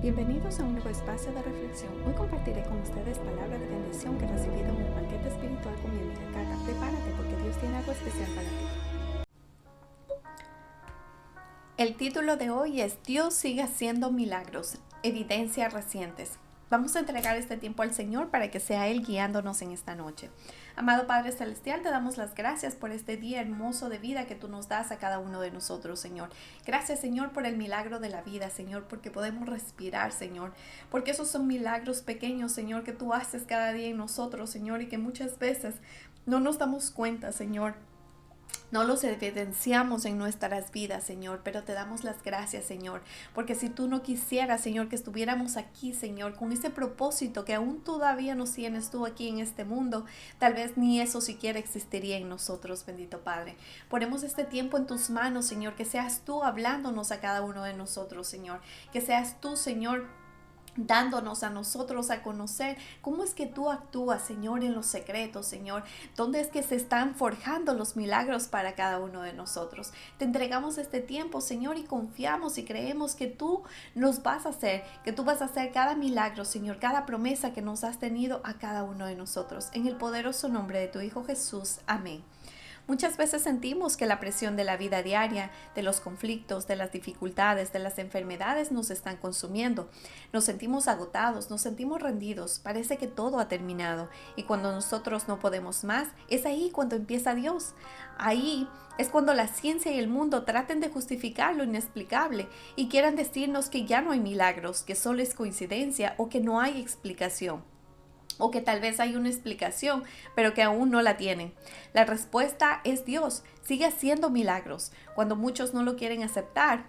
Bienvenidos a un nuevo espacio de reflexión. Hoy compartiré con ustedes palabra de bendición que he recibido en un banquete espiritual con mi amiga Cata. Prepárate porque Dios tiene algo especial para ti. El título de hoy es Dios sigue haciendo milagros, evidencias recientes. Vamos a entregar este tiempo al Señor para que sea Él guiándonos en esta noche. Amado Padre Celestial, te damos las gracias por este día hermoso de vida que tú nos das a cada uno de nosotros, Señor. Gracias, Señor, por el milagro de la vida, Señor, porque podemos respirar, Señor. Porque esos son milagros pequeños, Señor, que tú haces cada día en nosotros, Señor, y que muchas veces no nos damos cuenta, Señor. No los evidenciamos en nuestras vidas, Señor, pero te damos las gracias, Señor, porque si tú no quisieras, Señor, que estuviéramos aquí, Señor, con ese propósito que aún todavía nos tienes tú aquí en este mundo, tal vez ni eso siquiera existiría en nosotros, bendito Padre. Ponemos este tiempo en tus manos, Señor, que seas tú hablándonos a cada uno de nosotros, Señor, que seas tú, Señor, dándonos a nosotros a conocer cómo es que tú actúas, Señor, en los secretos, Señor, dónde es que se están forjando los milagros para cada uno de nosotros. Te entregamos este tiempo, Señor, y confiamos y creemos que tú nos vas a hacer, que tú vas a hacer cada milagro, Señor, cada promesa que nos has tenido a cada uno de nosotros. En el poderoso nombre de tu Hijo Jesús. Amén. Muchas veces sentimos que la presión de la vida diaria, de los conflictos, de las dificultades, de las enfermedades nos están consumiendo. Nos sentimos agotados, nos sentimos rendidos, parece que todo ha terminado. Y cuando nosotros no podemos más, es ahí cuando empieza Dios. Ahí es cuando la ciencia y el mundo traten de justificar lo inexplicable y quieran decirnos que ya no hay milagros, que solo es coincidencia o que no hay explicación. O que tal vez hay una explicación, pero que aún no la tienen. La respuesta es Dios, sigue haciendo milagros. Cuando muchos no lo quieren aceptar,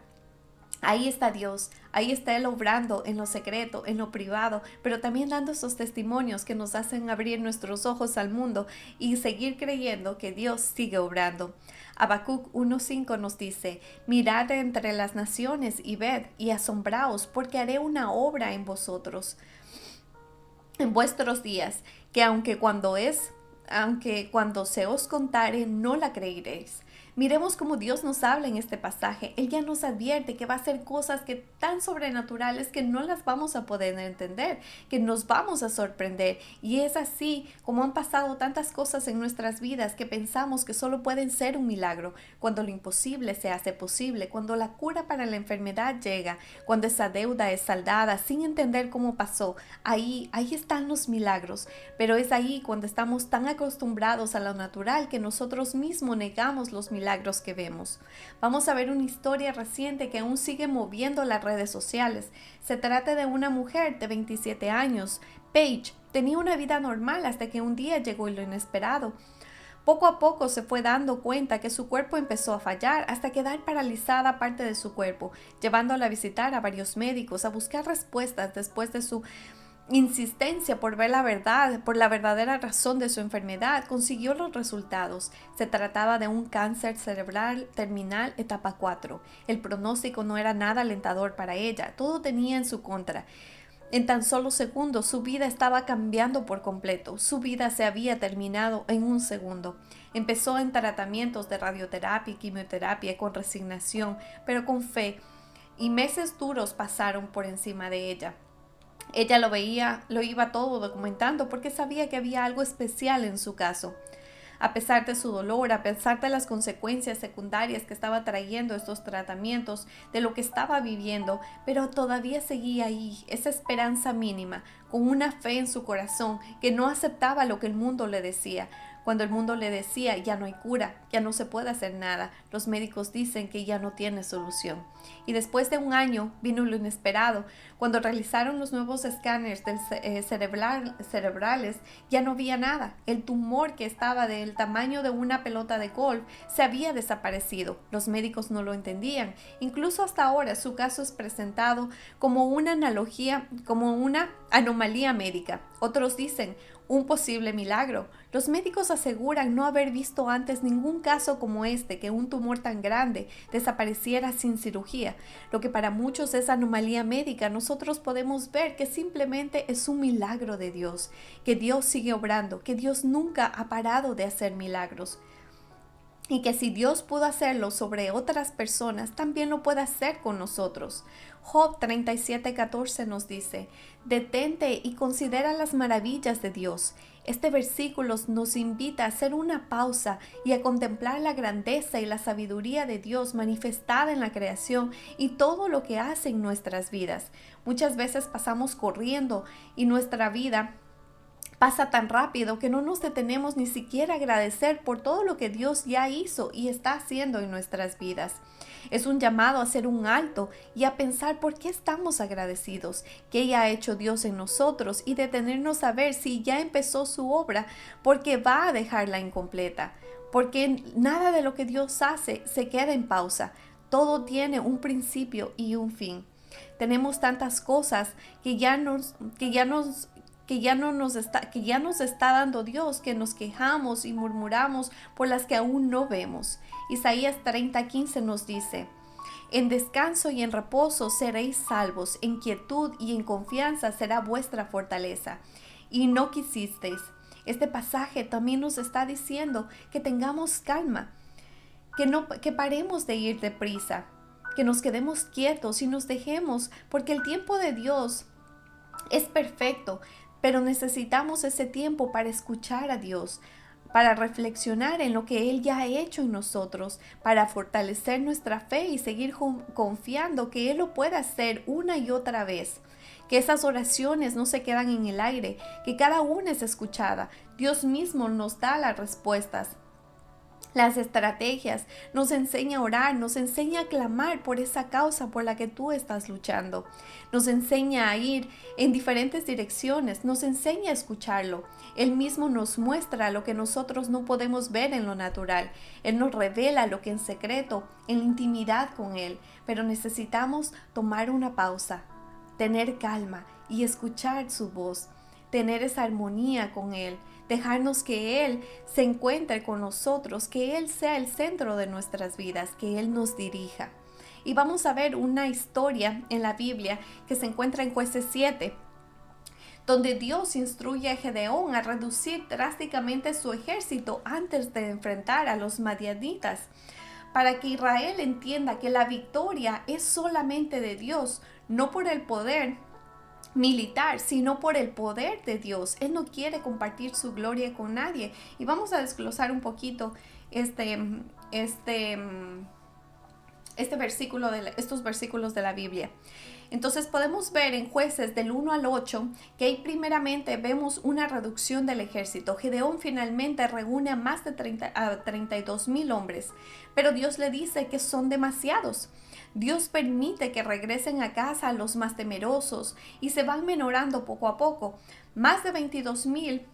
ahí está Dios, ahí está Él obrando en lo secreto, en lo privado, pero también dando esos testimonios que nos hacen abrir nuestros ojos al mundo y seguir creyendo que Dios sigue obrando. Habacuc 1:5 nos dice, mirad entre las naciones y ved y asombraos, porque haré una obra en vosotros en vuestros días, que aunque cuando se os contare no la creeréis. Miremos cómo Dios nos habla en este pasaje. Él ya nos advierte que va a hacer cosas que tan sobrenaturales que no las vamos a poder entender, que nos vamos a sorprender. Y es así como han pasado tantas cosas en nuestras vidas que pensamos que solo pueden ser un milagro, cuando lo imposible se hace posible, cuando la cura para la enfermedad llega, cuando esa deuda es saldada sin entender cómo pasó. Ahí están los milagros, pero es ahí cuando estamos tan acostumbrados a lo natural que nosotros mismos negamos los milagros que vemos. Vamos a ver una historia reciente que aún sigue moviendo las redes sociales. Se trata de una mujer de 27 años. Paige tenía una vida normal hasta que un día llegó lo inesperado. Poco a poco se fue dando cuenta que su cuerpo empezó a fallar hasta quedar paralizada parte de su cuerpo, llevándola a visitar a varios médicos, a buscar respuestas después de su insistencia por ver la verdad, por la verdadera razón de su enfermedad, consiguió los resultados. Se trataba de un cáncer cerebral terminal etapa 4. El pronóstico no era nada alentador para ella, todo tenía en su contra. En tan solo segundos su vida estaba cambiando por completo, su vida se había terminado en un segundo. Empezó en tratamientos de radioterapia y quimioterapia con resignación, pero con fe, y meses duros pasaron por encima de ella. Ella lo veía, lo iba todo documentando porque sabía que había algo especial en su caso. A pesar de su dolor, a pesar de las consecuencias secundarias que estaba trayendo estos tratamientos, de lo que estaba viviendo, pero todavía seguía ahí, esa esperanza mínima, con una fe en su corazón que no aceptaba lo que el mundo le decía. Cuando el mundo le decía, ya no hay cura, ya no se puede hacer nada, los médicos dicen que ya no tiene solución. Y después de un año vino lo inesperado. Cuando realizaron los nuevos escáneres cerebrales, ya no había nada. El tumor, que estaba del tamaño de una pelota de golf, se había desaparecido. Los médicos no lo entendían. Incluso hasta ahora su caso es presentado como una analogía, como una anomalía médica. Otros dicen un posible milagro. Los médicos aseguran no haber visto antes ningún caso como este, que un tumor tan grande desapareciera sin cirugía. Lo que para muchos es anomalía médica, nosotros podemos ver que simplemente es un milagro de Dios, que Dios sigue obrando, que Dios nunca ha parado de hacer milagros. y que si Dios pudo hacerlo sobre otras personas, también lo puede hacer con nosotros. Job 37:14 nos dice: detente y considera las maravillas de Dios. Este versículo nos invita a hacer una pausa y a contemplar la grandeza y la sabiduría de Dios manifestada en la creación y todo lo que hace en nuestras vidas. Muchas veces pasamos corriendo y nuestra vida pasa tan rápido que no nos detenemos ni siquiera a agradecer por todo lo que Dios ya hizo y está haciendo en nuestras vidas. Es un llamado a hacer un alto y a pensar por qué estamos agradecidos, qué ya ha hecho Dios en nosotros y detenernos a ver si ya empezó su obra, porque va a dejarla incompleta, porque nada de lo que Dios hace se queda en pausa. Todo tiene un principio y un fin. Tenemos tantas cosas que ya nos está dando Dios, que nos quejamos y murmuramos por las que aún no vemos. Isaías 30:15 nos dice: en descanso y en reposo seréis salvos, en quietud y en confianza será vuestra fortaleza. Y no quisisteis. Este pasaje también nos está diciendo que tengamos calma, que paremos de ir deprisa, que nos quedemos quietos y nos dejemos, porque el tiempo de Dios es perfecto, pero necesitamos ese tiempo para escuchar a Dios, para reflexionar en lo que Él ya ha hecho en nosotros, para fortalecer nuestra fe y seguir confiando que Él lo puede hacer una y otra vez. Que esas oraciones no se quedan en el aire, que cada una es escuchada. Dios mismo nos da las respuestas, las estrategias, nos enseña a orar, nos enseña a clamar por esa causa por la que tú estás luchando. Nos enseña a ir en diferentes direcciones, nos enseña a escucharlo. Él mismo nos muestra lo que nosotros no podemos ver en lo natural. Él nos revela lo que en secreto, en intimidad con Él. Pero necesitamos tomar una pausa, tener calma y escuchar su voz, tener esa armonía con Él. Dejarnos que Él se encuentre con nosotros, que Él sea el centro de nuestras vidas, que Él nos dirija. Y vamos a ver una historia en la Biblia que se encuentra en Jueces 7, donde Dios instruye a Gedeón a reducir drásticamente su ejército antes de enfrentar a los madianitas, para que Israel entienda que la victoria es solamente de Dios, no por el poder militar, sino por el poder de Dios. Él no quiere compartir su gloria con nadie. Y vamos a desglosar un poquito estos versículos de la Biblia. Entonces podemos ver en Jueces del 1 al 8 que ahí primeramente vemos una reducción del ejército. Gedeón finalmente reúne a más de 32,000 hombres, pero Dios le dice que son demasiados. Dios permite que regresen a casa los más temerosos y se van menorando poco a poco. Más de 22,000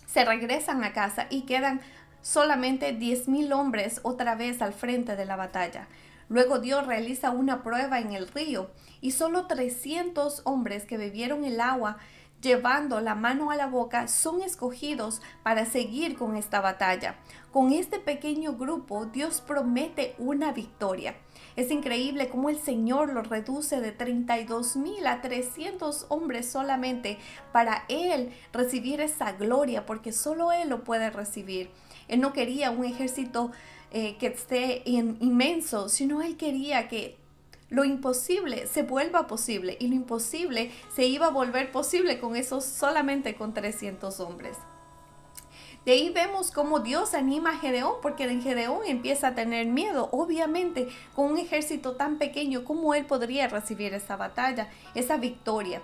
se regresan a casa y quedan solamente 10,000 hombres otra vez al frente de la batalla. Luego Dios realiza una prueba en el río y solo 300 hombres que bebieron el agua llevando la mano a la boca son escogidos para seguir con esta batalla. Con este pequeño grupo Dios promete una victoria. Es increíble cómo el Señor los reduce de 32,000 a 300 hombres solamente para Él recibir esa gloria, porque solo Él lo puede recibir. Él no quería un ejército que esté inmenso, sino Él quería que lo imposible se vuelva posible, y lo imposible se iba a volver posible solamente con 300 hombres. De ahí vemos cómo Dios anima a Gedeón, porque en Gedeón empieza a tener miedo. Obviamente, con un ejército tan pequeño, ¿cómo él podría recibir esa batalla, esa victoria?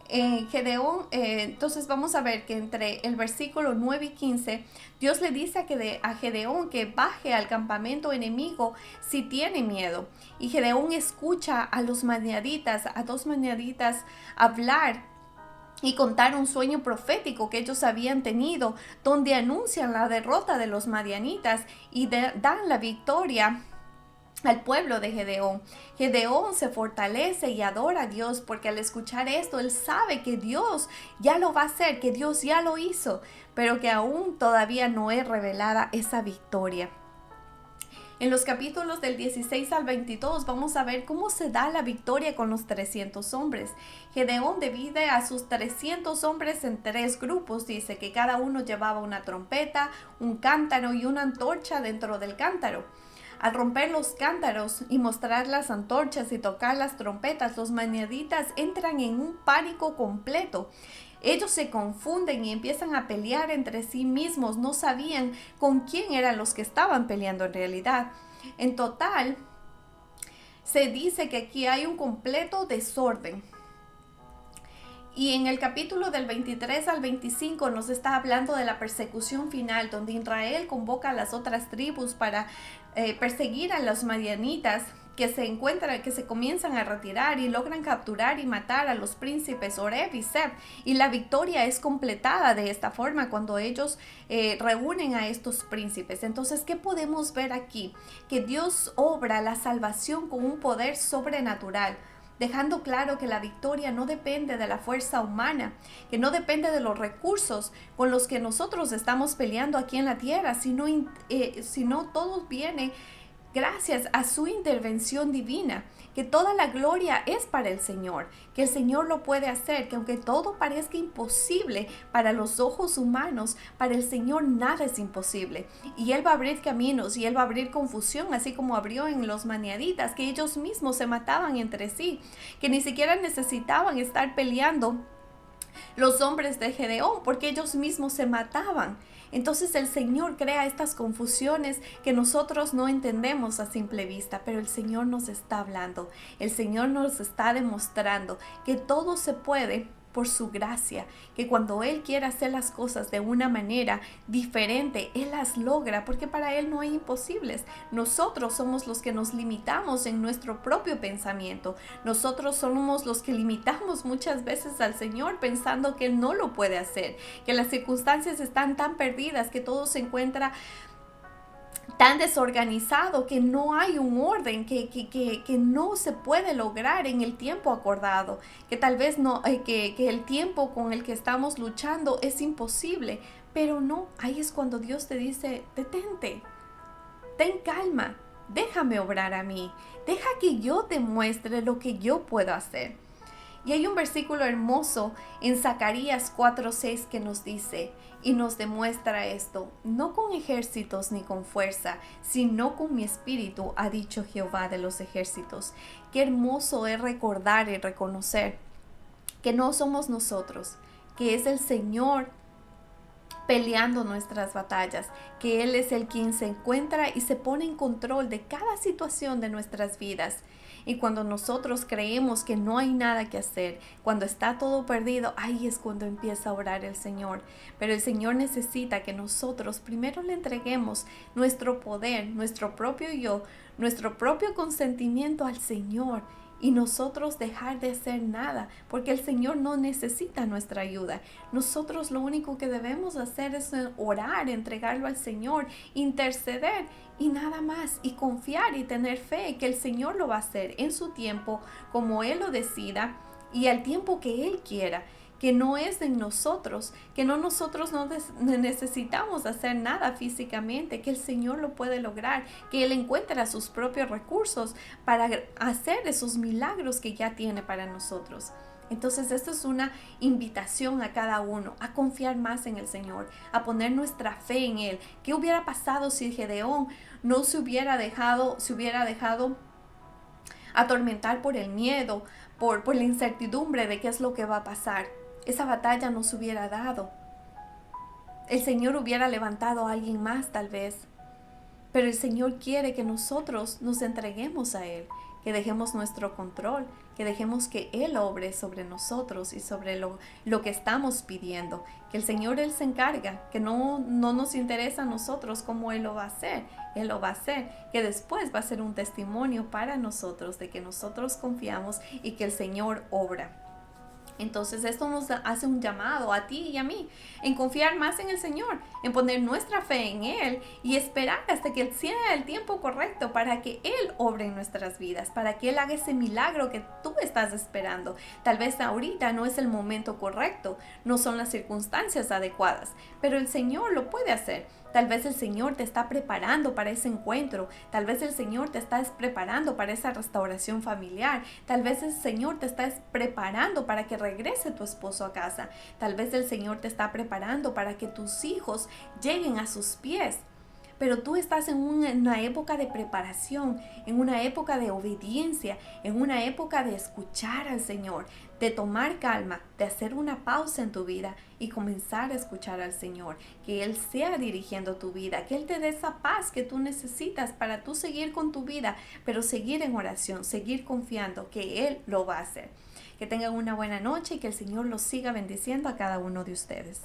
Gedeón, entonces vamos a ver que entre el versículo 9 y 15, Dios le dice a Gedeón que baje al campamento enemigo si tiene miedo. Y Gedeón escucha a dos madianitas hablar y contar un sueño profético que ellos habían tenido, donde anuncian la derrota de los madianitas y dan la victoria al pueblo de Gedeón. Gedeón se fortalece y adora a Dios, porque al escuchar esto, él sabe que Dios ya lo va a hacer, que Dios ya lo hizo, pero que aún todavía no es revelada esa victoria. En los capítulos del 16 al 22 vamos a ver cómo se da la victoria con los 300 hombres. Gedeón divide a sus 300 hombres en 3 grupos. Dice que cada uno llevaba una trompeta, un cántaro y una antorcha dentro del cántaro. Al romper los cántaros y mostrar las antorchas y tocar las trompetas, los madianitas entran en un pánico completo. Ellos se confunden y empiezan a pelear entre sí mismos. No sabían con quién eran los que estaban peleando en realidad. En total, se dice que aquí hay un completo desorden. Y en el capítulo del 23 al 25 nos está hablando de la persecución final, donde Israel convoca a las otras tribus para perseguir a los madianitas que se comienzan a retirar y logran capturar y matar a los príncipes Oreb y Zeb. Y la victoria es completada de esta forma cuando ellos reúnen a estos príncipes. Entonces, ¿qué podemos ver aquí? Que Dios obra la salvación con un poder sobrenatural, dejando claro que la victoria no depende de la fuerza humana, que no depende de los recursos con los que nosotros estamos peleando aquí en la tierra, sino todo viene gracias a su intervención divina, que toda la gloria es para el Señor, que el Señor lo puede hacer, que aunque todo parezca imposible para los ojos humanos, para el Señor nada es imposible. Y Él va a abrir caminos y Él va a abrir confusión, así como abrió en los madianitas, que ellos mismos se mataban entre sí, que ni siquiera necesitaban estar peleando los hombres de Gedeón, porque ellos mismos se mataban. Entonces el Señor crea estas confusiones que nosotros no entendemos a simple vista, pero el Señor nos está hablando, el Señor nos está demostrando que todo se puede por su gracia, que cuando Él quiere hacer las cosas de una manera diferente, Él las logra, porque para Él no hay imposibles. Nosotros somos los que nos limitamos en nuestro propio pensamiento. Nosotros somos los que limitamos muchas veces al Señor pensando que Él no lo puede hacer, que las circunstancias están tan perdidas, que todo se encuentra tan desorganizado, que no hay un orden, que no se puede lograr en el tiempo acordado, que tal vez no, que el tiempo con el que estamos luchando es imposible, pero no, ahí es cuando Dios te dice, detente, ten calma, déjame obrar a mí, deja que yo te muestre lo que yo puedo hacer. Y hay un versículo hermoso en Zacarías 4:6 que nos dice y nos demuestra esto: no con ejércitos ni con fuerza, sino con mi espíritu, ha dicho Jehová de los ejércitos. Qué hermoso es recordar y reconocer que no somos nosotros, que es el Señor peleando nuestras batallas, que Él es el quien se encuentra y se pone en control de cada situación de nuestras vidas. Y cuando nosotros creemos que no hay nada que hacer, cuando está todo perdido, ahí es cuando empieza a orar el Señor. Pero el Señor necesita que nosotros primero le entreguemos nuestro poder, nuestro propio yo, nuestro propio consentimiento al Señor, y nosotros dejar de hacer nada, porque el Señor no necesita nuestra ayuda. Nosotros lo único que debemos hacer es orar, entregarlo al Señor, interceder y nada más, y confiar y tener fe que el Señor lo va a hacer en su tiempo, como Él lo decida y al tiempo que Él quiera, que no es en nosotros, que nosotros no necesitamos hacer nada físicamente, que el Señor lo puede lograr, que Él encuentra sus propios recursos para hacer esos milagros que ya tiene para nosotros. Entonces esto es una invitación a cada uno a confiar más en el Señor, a poner nuestra fe en Él. ¿Qué hubiera pasado si Gedeón no se hubiera dejado atormentar por el miedo, por la incertidumbre de qué es lo que va a pasar? Esa batalla no se hubiera dado. El Señor hubiera levantado a alguien más tal vez. Pero el Señor quiere que nosotros nos entreguemos a Él, que dejemos nuestro control, que dejemos que Él obre sobre nosotros y sobre lo que estamos pidiendo. Que el Señor, Él se encarga, que no nos interesa a nosotros cómo Él lo va a hacer. Él lo va a hacer, que después va a ser un testimonio para nosotros de que nosotros confiamos y que el Señor obra. Entonces esto nos hace un llamado a ti y a mí en confiar más en el Señor, en poner nuestra fe en Él y esperar hasta que sea el tiempo correcto para que Él obre en nuestras vidas, para que Él haga ese milagro que tú estás esperando. Tal vez ahorita no es el momento correcto, no son las circunstancias adecuadas, pero el Señor lo puede hacer. Tal vez el Señor te está preparando para ese encuentro. Tal vez el Señor te está preparando para esa restauración familiar. Tal vez el Señor te está preparando para que regrese tu esposo a casa. Tal vez el Señor te está preparando para que tus hijos lleguen a sus pies. Pero tú estás en una época de preparación, en una época de obediencia, en una época de escuchar al Señor, de tomar calma, de hacer una pausa en tu vida y comenzar a escuchar al Señor. Que Él sea dirigiendo tu vida, que Él te dé esa paz que tú necesitas para tú seguir con tu vida, pero seguir en oración, seguir confiando que Él lo va a hacer. Que tengan una buena noche y que el Señor los siga bendiciendo a cada uno de ustedes.